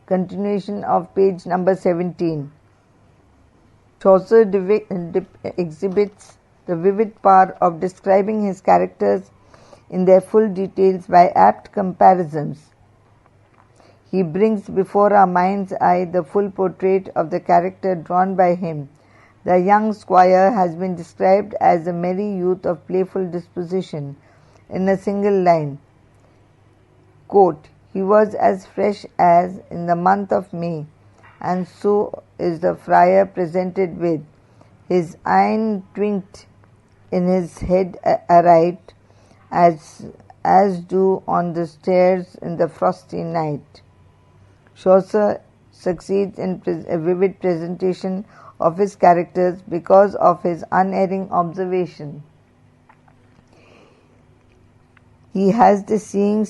Continuation of page number 17. Chaucer exhibits the vivid power of describing his characters in their full details by apt comparisons. He brings before our mind's eye the full portrait of the character drawn by him. The young squire has been described as a merry youth of playful disposition in a single line. Quote, "He was as fresh as in the month of May, and so is the friar presented with his iron twinked in his head aright, as do on the stairs in the frosty night." Chaucer succeeds in a vivid presentation of his characters because of his unerring observation. He has the seeing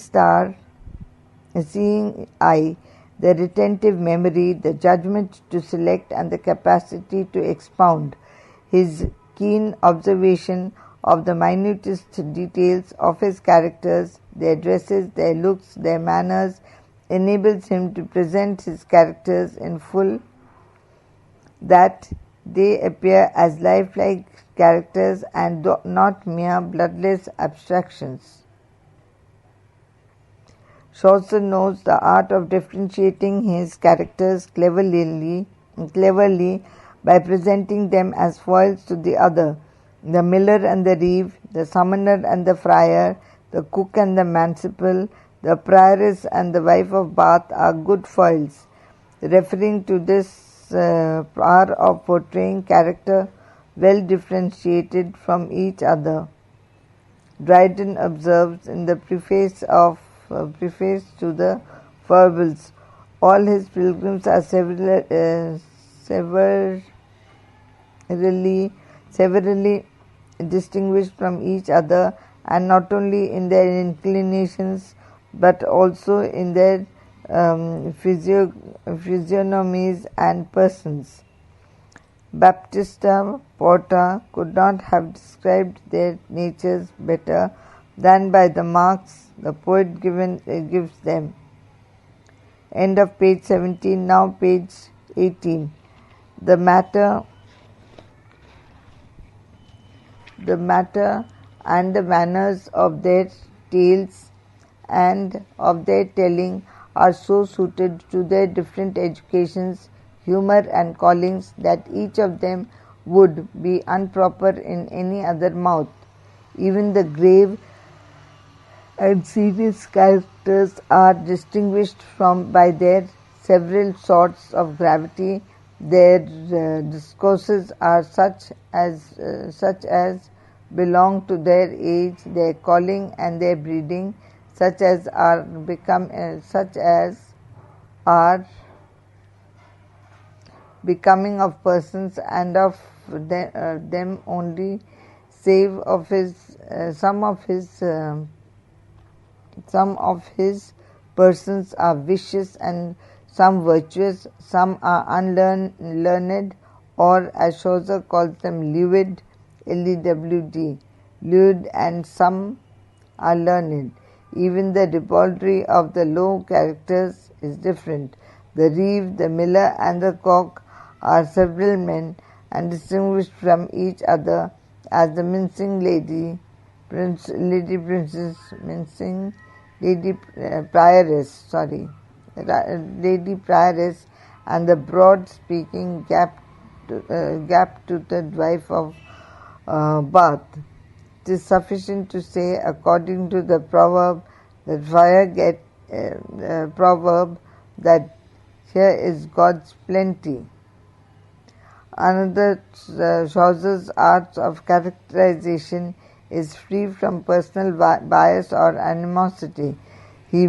eye, the retentive memory, the judgment to select, and the capacity to expound. His keen observation of the minutest details of his characters, their dresses, their looks, their manners, enables him to present his characters in full, that they appear as lifelike characters and not mere bloodless abstractions. Chaucer knows the art of differentiating his characters cleverly by presenting them as foils to the other. The miller and the reeve, the summoner and the friar, the cook and the manciple, the prioress and the wife of Bath are good foils. Referring to this power of portraying character well differentiated from each other, Dryden observes in the preface to the Fables, "All his pilgrims are severally distinguished from each other, and not only in their inclinations but also in their physiognomies and persons." Baptista Porta could not have described their natures better than by the marks the poet gives them. End of page 17. Now page 18. The matter and the manners of their tales and of their telling are so suited to their different educations, humor and callings that each of them would be improper in any other mouth. Even the grave and serious characters are distinguished by their several sorts of gravity. Their discourses are such as belong to their age, their calling and their breeding, such as are becoming of persons and of them only, save of some of his persons are vicious and some virtuous, some are unlearned, or as Chaucer calls them, lewd, L-E-W-D, lewd, and some are learned. Even the ribaldry of the low characters is different. The reeve, the miller, and the cock are several men, and distinguished from each other, as the mincing lady prioress, and the broad-speaking gap-toothed wife of Bath. It is sufficient to say, according to the proverb, that here is God's plenty. Another Chaucer's art of characterization is free from personal bias or animosity. He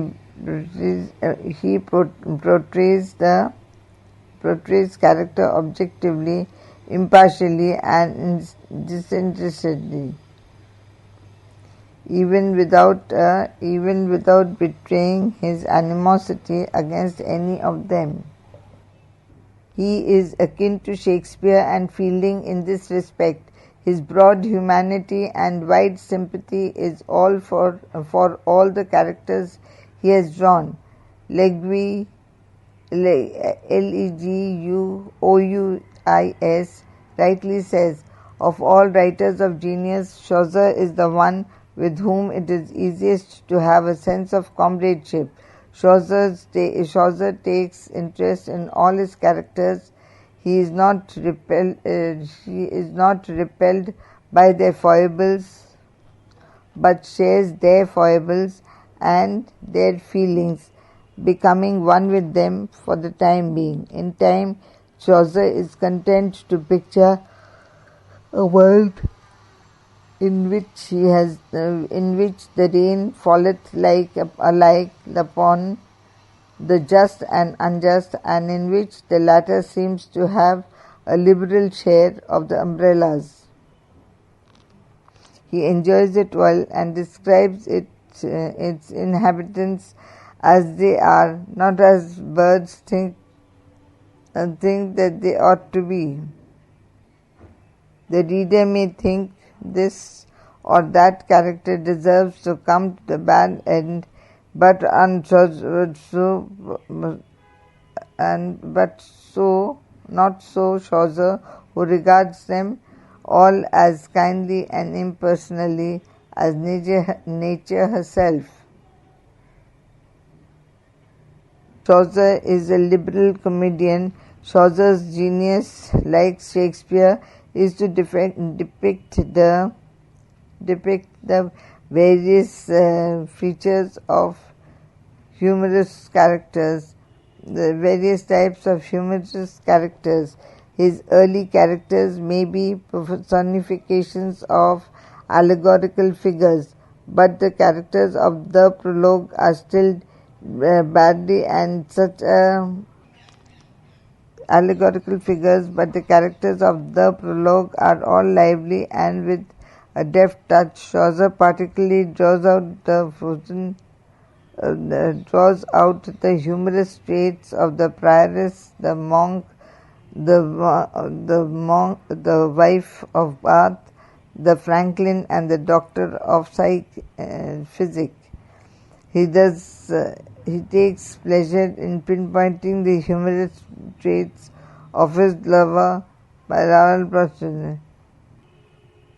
portrays character objectively, impartially, and disinterestedly, even without betraying his animosity against any of them. He is akin to Shakespeare and Fielding in this respect. His broad humanity and wide sympathy is all for all the characters he has drawn. Legui Leguous rightly says, of all writers of genius, Chaucer is the one with whom it is easiest to have a sense of comradeship. Chaucer takes interest in all his characters. He is not repelled by their foibles, but shares their foibles and their feelings, becoming one with them for the time being. In time, Chaucer is content to picture a world in which the rain falleth alike upon the just and unjust, and in which the latter seems to have a liberal share of the umbrellas. He enjoys it well and describes its inhabitants as they are, not as birds think that they ought to be. The reader may think this or that character deserves to come to the bad end, but not so Chaucer, who regards them all as kindly and impersonally as nature herself. Chaucer is a liberal comedian. Chaucer's genius, like Shakespeare, is to depict the various features of humorous characters, the various types of humorous characters. His early characters may be personifications of allegorical figures, but the characters of the prologue are still badly and such allegorical figures, but the characters of the prologue are all lively and with a deft touch. Chaucer particularly draws out the humorous traits of the prioress, the monk, the wife of Bath, the franklin, and the doctor of physic. He takes pleasure in pinpointing the humorous traits of his lover by Hiralal.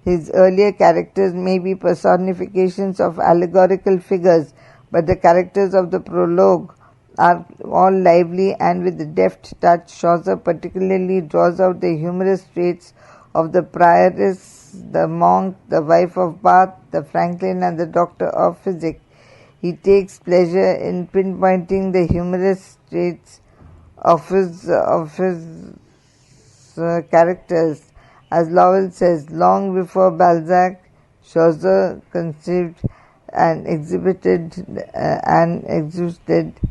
His earlier characters may be personifications of allegorical figures, but the characters of the prologue are all lively and with a deft touch. Chaucer particularly draws out the humorous traits of the prioress, the monk, the wife of Bath, the franklin, and the doctor of physic. He takes pleasure in pinpointing the humorous traits of his characters. As Lowell says, long before Balzac, Chaucer conceived and exhibited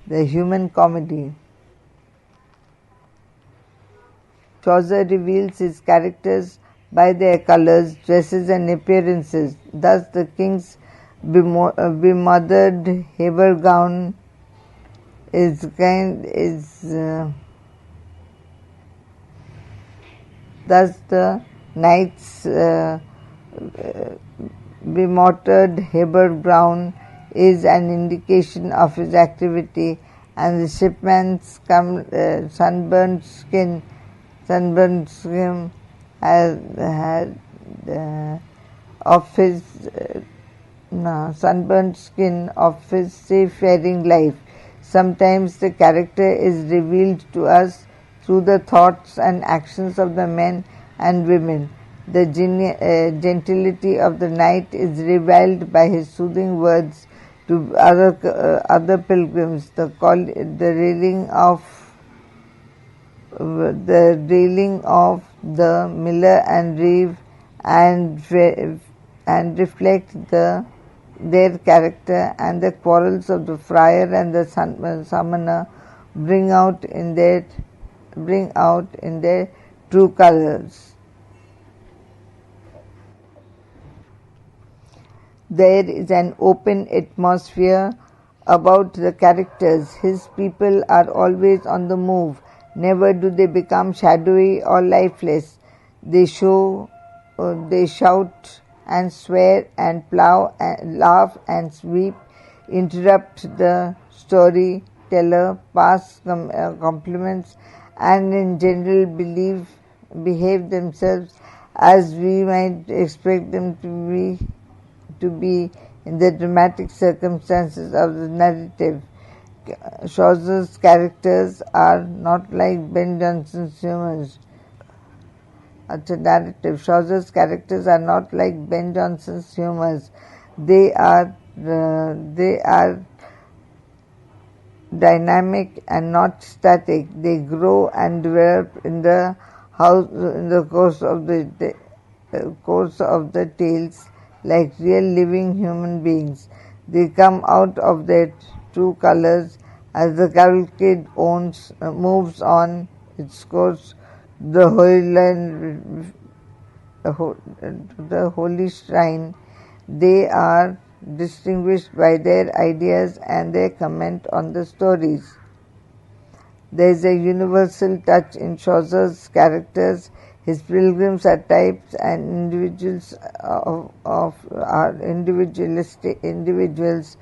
the human comedy. Chaucer reveals his characters by their colors, dresses, and appearances. Thus, the king's bemothered haber gown thus the knight's bemothered haber gown is an indication of his activity, and the shipman's sunburned skin of his seafaring life. Sometimes the character is revealed to us through the thoughts and actions of the men and women. The gentility of the knight is revealed by his soothing words to other pilgrims. The railing of the miller and reeve and reflect their character, and the quarrels of the friar and the summoner bring out in their true colors. There is an open atmosphere about the characters. His people are always on the move. Never do they become shadowy or lifeless. They shout and swear and plow and laugh and sweep, interrupt the story storyteller, pass compliments, and in general behave themselves as we might expect them to be in the dramatic circumstances of the narrative. Chaucer's characters are not like Ben Jonson's humors. Narrative. Chaucer's characters are not like Ben Jonson's humors. They are dynamic and not static. They grow and develop in the course of the tales like real living human beings. They come out of their true colors as the cavalcade moves on its course to the holy shrine. They are distinguished by their ideas and their comment on the stories. There is a universal touch in Chaucer's characters. His pilgrims are types and individuals are individuals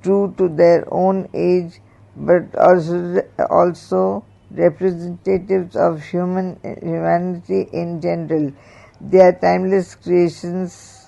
true to their own age, but also representatives of humanity in general. They are timeless creations